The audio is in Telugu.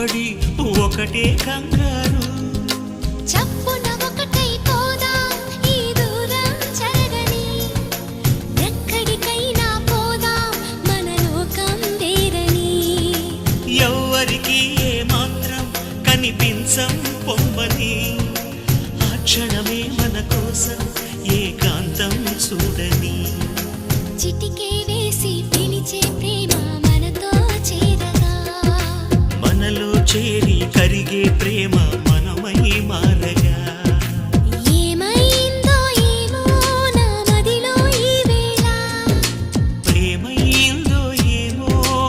ఇప్పటి ఒకటే కంగారు. చప్పున ఒకటై పోదాం ఈ దూరం చెరగని, ఎక్కడికైనా పోదాం మన లోకం వేరని. ఎవ్వరికి ఏ మాత్రం కనిపించం పొమ్మని, ఆ క్షణమే మన కోసం ఏకాంతం చూడని. చిటికే వేసి పిలిచే ప్రేమ మనతో చేరగా, మనలో చేరి కరిగే ప్రేమ